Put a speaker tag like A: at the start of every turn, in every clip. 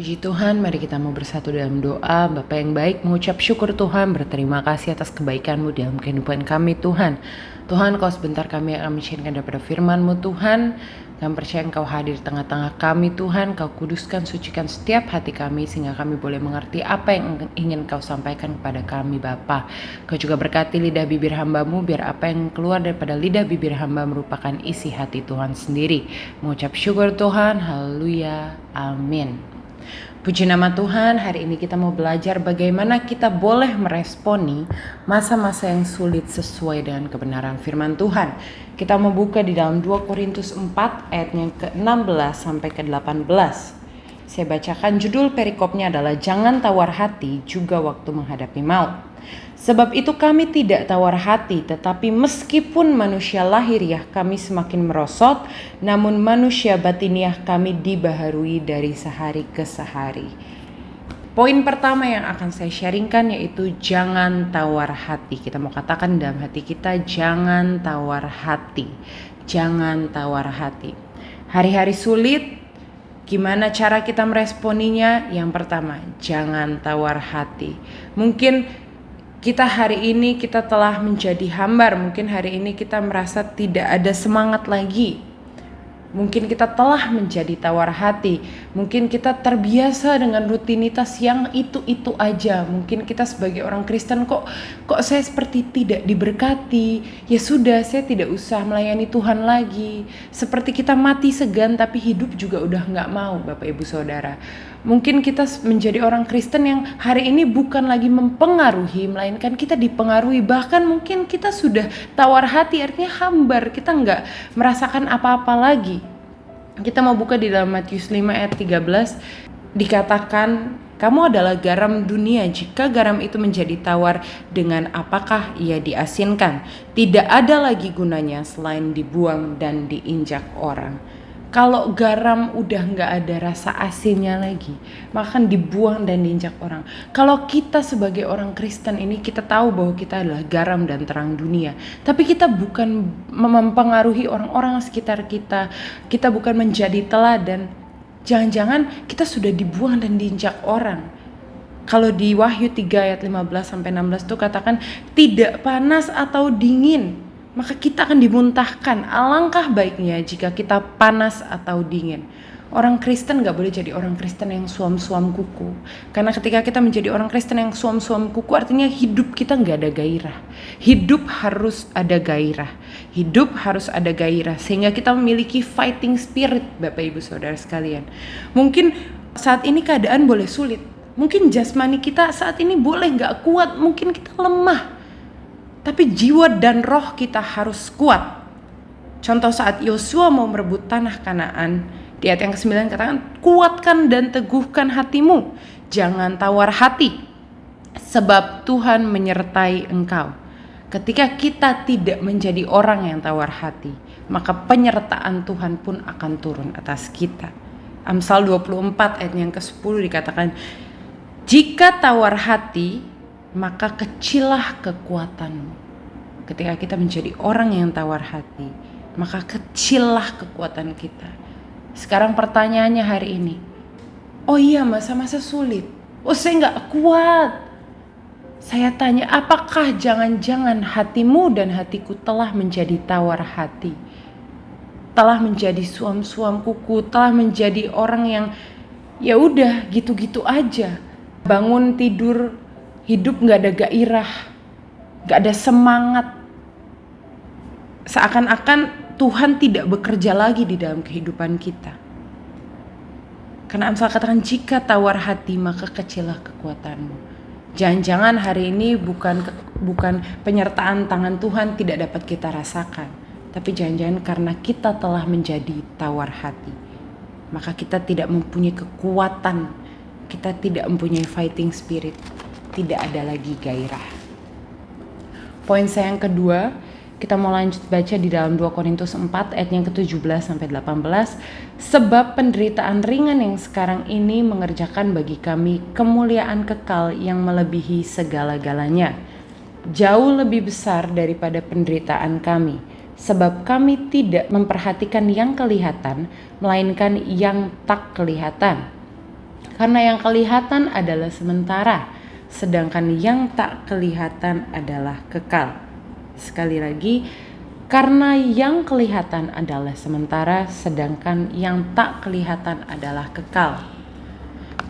A: Puji Tuhan, mari kita mau bersatu dalam doa. Bapa yang baik, mengucap syukur Tuhan, berterima kasih atas kebaikan-Mu dalam kehidupan kami Tuhan. Tuhan, Kau sebentar kami akan menceritakan daripada firman-Mu Tuhan. Kami percaya Engkau hadir di tengah-tengah kami Tuhan. Kau kuduskan, sucikan setiap hati kami sehingga kami boleh mengerti apa yang ingin Kau sampaikan kepada kami Bapa. Kau juga berkati lidah bibir hamba-Mu biar apa yang keluar daripada lidah bibir hamba merupakan isi hati Tuhan sendiri. Mengucap syukur Tuhan, haleluya, amin. Puji nama Tuhan, hari ini kita mau belajar bagaimana kita boleh meresponi masa-masa yang sulit sesuai dengan kebenaran firman Tuhan. Kita mau buka di dalam 2 Korintus 4 ayatnya ke-16 sampai ke-18. Saya bacakan, judul perikopnya adalah jangan tawar hati juga waktu menghadapi maut. Sebab itu kami tidak tawar hati, tetapi meskipun manusia lahiriah kami semakin merosot, namun manusia batiniah kami dibaharui dari sehari ke sehari. Poin pertama yang akan saya sharingkan yaitu jangan tawar hati. Kita mau katakan dalam hati kita, jangan tawar hati. Jangan tawar hati. Hari-hari sulit, gimana cara kita meresponinya? Yang pertama, jangan tawar hati. Mungkin kita hari ini kita telah menjadi hambar, mungkin hari ini kita merasa tidak ada semangat lagi. Mungkin kita telah menjadi tawar hati, mungkin kita terbiasa dengan rutinitas yang itu-itu aja. Mungkin kita sebagai orang Kristen kok saya seperti tidak diberkati. Ya sudah, saya tidak usah melayani Tuhan lagi. Seperti kita mati segan tapi hidup juga udah gak mau, Bapak Ibu Saudara. Mungkin kita menjadi orang Kristen yang hari ini bukan lagi mempengaruhi, melainkan kita dipengaruhi. Bahkan mungkin kita sudah tawar hati, artinya hambar, kita nggak merasakan apa-apa lagi. Kita mau buka di dalam Matius 5 ayat 13, dikatakan, kamu adalah garam dunia, jika garam itu menjadi tawar, dengan apakah ia diasinkan? Tidak ada lagi gunanya selain dibuang dan diinjak orang. Kalau garam udah gak ada rasa asinnya lagi, maka dibuang dan diinjak orang. Kalau kita sebagai orang Kristen ini, kita tahu bahwa kita adalah garam dan terang dunia. Tapi kita bukan mempengaruhi orang-orang sekitar kita. Kita bukan menjadi teladan. Jangan-jangan kita sudah dibuang dan diinjak orang. Kalau di Wahyu 3 ayat 15-16 itu katakan, tidak panas atau dingin, maka kita akan dimuntahkan. Alangkah baiknya jika kita panas atau dingin. Orang Kristen gak boleh jadi orang Kristen yang suam-suam kuku. Karena ketika kita menjadi orang Kristen yang suam-suam kuku, artinya hidup kita gak ada gairah. Hidup harus ada gairah. Hidup harus ada gairah. Sehingga kita memiliki fighting spirit, Bapak Ibu Saudara sekalian. Mungkin saat ini keadaan boleh sulit. Mungkin jasmani kita saat ini boleh gak kuat. Mungkin kita lemah. Tapi jiwa dan roh kita harus kuat. Contoh saat Yosua mau merebut tanah Kanaan, di ayat yang ke-9 katakan, kuatkan dan teguhkan hatimu, jangan tawar hati, sebab Tuhan menyertai engkau. Ketika kita tidak menjadi orang yang tawar hati, maka penyertaan Tuhan pun akan turun atas kita. Amsal 24 ayat yang ke-10 dikatakan, jika tawar hati, maka kecillah kekuatanmu. Ketika kita menjadi orang yang tawar hati, maka kecillah kekuatan kita. Sekarang pertanyaannya hari ini, oh iya, masa-masa sulit, oh saya gak kuat. Saya tanya, apakah jangan-jangan hatimu dan hatiku telah menjadi tawar hati, telah menjadi suam-suam kuku, telah menjadi orang yang ya udah gitu-gitu aja, bangun tidur hidup gak ada gairah, gak ada semangat. Seakan-akan Tuhan tidak bekerja lagi di dalam kehidupan kita. Karena Amsal katakan, jika tawar hati maka kecillah kekuatanmu. Jangan-jangan hari ini bukan penyertaan tangan Tuhan tidak dapat kita rasakan. Tapi jangan-jangan karena kita telah menjadi tawar hati, maka kita tidak mempunyai kekuatan, kita tidak mempunyai fighting spirit. Tidak ada lagi gairah. Poin saya yang kedua, kita mau lanjut baca di dalam 2 Korintus 4 ayat yang ke-17-18. Sebab penderitaan ringan yang sekarang ini mengerjakan bagi kami kemuliaan kekal yang melebihi segala-galanya. Jauh lebih besar daripada penderitaan kami. Sebab kami tidak memperhatikan yang kelihatan, melainkan yang tak kelihatan. Karena yang kelihatan adalah sementara, sedangkan yang tak kelihatan adalah kekal. Sekali lagi, karena yang kelihatan adalah sementara, sedangkan yang tak kelihatan adalah kekal.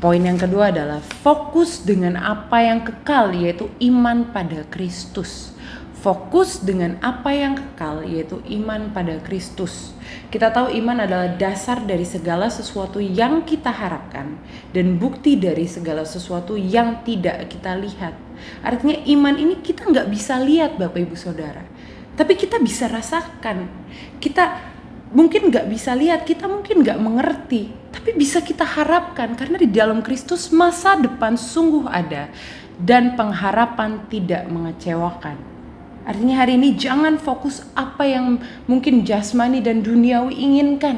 A: Poin yang kedua adalah fokus dengan apa yang kekal, yaitu iman pada Kristus. Fokus dengan apa yang kekal, yaitu iman pada Kristus. Kita tahu iman adalah dasar dari segala sesuatu yang kita harapkan dan bukti dari segala sesuatu yang tidak kita lihat. Artinya iman ini kita nggak bisa lihat, Bapak Ibu Saudara, tapi kita bisa rasakan. Kita mungkin nggak bisa lihat, kita mungkin nggak mengerti, tapi bisa kita harapkan karena di dalam Kristus masa depan sungguh ada dan pengharapan tidak mengecewakan. Artinya hari ini jangan fokus apa yang mungkin jasmani dan duniawi inginkan.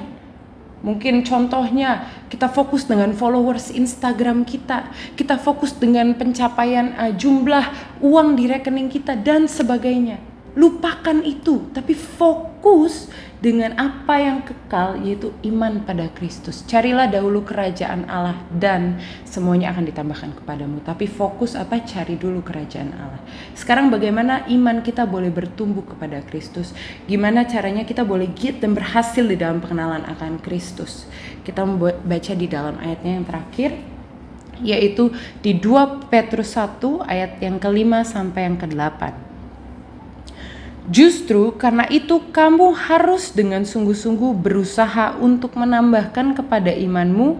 A: Mungkin contohnya kita fokus dengan followers Instagram kita fokus dengan pencapaian jumlah uang di rekening kita dan sebagainya. Lupakan itu, tapi fokus dengan apa yang kekal, yaitu iman pada Kristus. Carilah dahulu kerajaan Allah dan semuanya akan ditambahkan kepadamu. Tapi fokus apa? Cari dulu kerajaan Allah. Sekarang bagaimana iman kita boleh bertumbuh kepada Kristus? Gimana caranya kita boleh giat dan berhasil di dalam pengenalan akan Kristus? Kita baca di dalam ayatnya yang terakhir, yaitu di 2 Petrus 1 ayat yang ke-5 sampai yang ke-8. Justru karena itu kamu harus dengan sungguh-sungguh berusaha untuk menambahkan kepada imanmu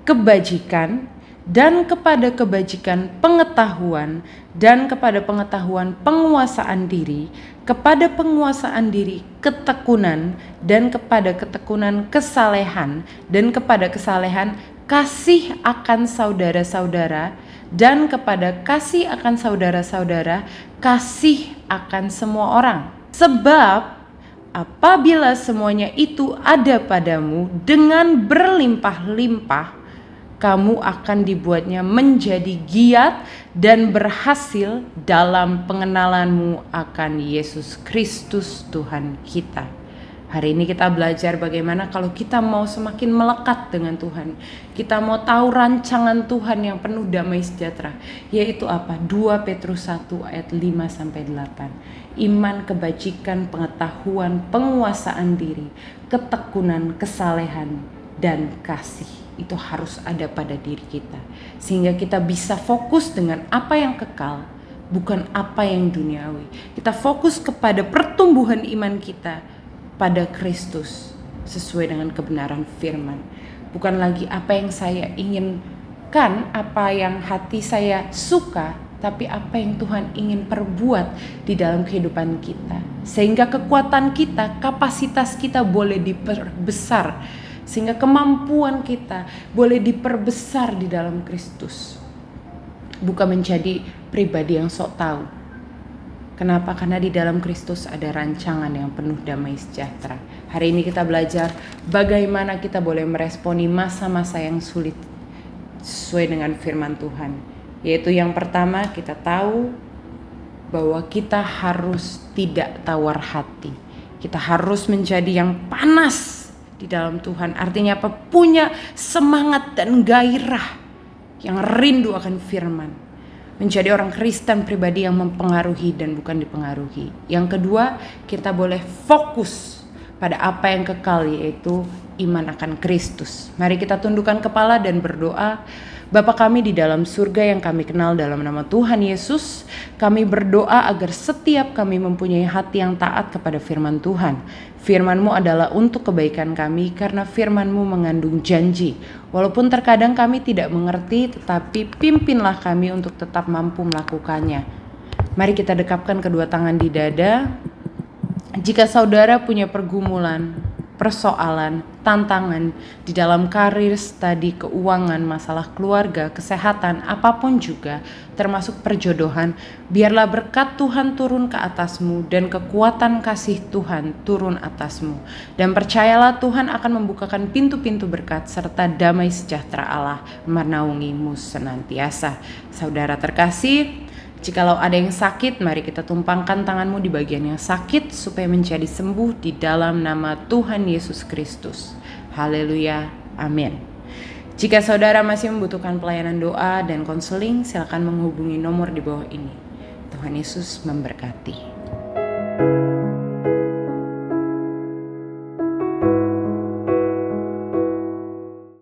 A: kebajikan, dan kepada kebajikan pengetahuan, dan kepada pengetahuan penguasaan diri, kepada penguasaan diri ketekunan, dan kepada ketekunan kesalehan, dan kepada kesalehan kasih akan saudara-saudara, dan kepada kasih akan saudara-saudara kasih akan semua orang. Sebab apabila semuanya itu ada padamu dengan berlimpah-limpah, kamu akan dibuatnya menjadi giat dan berhasil dalam pengenalanmu akan Yesus Kristus Tuhan kita. Hari ini kita belajar bagaimana kalau kita mau semakin melekat dengan Tuhan, kita mau tahu rancangan Tuhan yang penuh damai sejahtera, yaitu apa? 2 Petrus 1 ayat 5-8. Iman, kebajikan, pengetahuan, penguasaan diri, ketekunan, kesalehan, dan kasih. Itu harus ada pada diri kita, sehingga kita bisa fokus dengan apa yang kekal, bukan apa yang duniawi. Kita fokus kepada pertumbuhan iman kita pada Kristus sesuai dengan kebenaran firman. Bukan lagi apa yang saya inginkan, apa yang hati saya suka, tapi apa yang Tuhan ingin perbuat di dalam kehidupan kita. Sehingga kekuatan kita, kapasitas kita boleh diperbesar. Sehingga kemampuan kita boleh diperbesar di dalam Kristus. Bukan menjadi pribadi yang sok tahu. Kenapa? Karena di dalam Kristus ada rancangan yang penuh damai sejahtera. Hari ini kita belajar bagaimana kita boleh meresponi masa-masa yang sulit sesuai dengan firman Tuhan. Yaitu yang pertama, kita tahu bahwa kita harus tidak tawar hati. Kita harus menjadi yang panas di dalam Tuhan. Artinya apa? Punya semangat dan gairah yang rindu akan firman. Menjadi orang Kristen pribadi yang mempengaruhi dan bukan dipengaruhi. Yang kedua, kita boleh fokus pada apa yang kekal, yaitu iman akan Kristus. Mari kita tundukkan kepala dan berdoa. Bapa kami di dalam surga yang kami kenal dalam nama Tuhan Yesus, kami berdoa agar setiap kami mempunyai hati yang taat kepada firman Tuhan. Firman-Mu adalah untuk kebaikan kami karena firman-Mu mengandung janji. Walaupun terkadang kami tidak mengerti, tetapi pimpinlah kami untuk tetap mampu melakukannya. Mari kita dekapkan kedua tangan di dada. Jika saudara punya pergumulan, persoalan, tantangan di dalam karir, studi, keuangan, masalah keluarga, kesehatan, apapun juga, termasuk perjodohan, biarlah berkat Tuhan turun ke atasmu dan kekuatan kasih Tuhan turun atasmu. Dan percayalah Tuhan akan membukakan pintu-pintu berkat serta damai sejahtera Allah menaungimu senantiasa. Saudara terkasih, jikalau ada yang sakit, mari kita tumpangkan tanganmu di bagian yang sakit supaya menjadi sembuh di dalam nama Tuhan Yesus Kristus. Haleluya, amin. Jika saudara masih membutuhkan pelayanan doa dan konseling, silakan menghubungi nomor di bawah ini. Tuhan Yesus memberkati.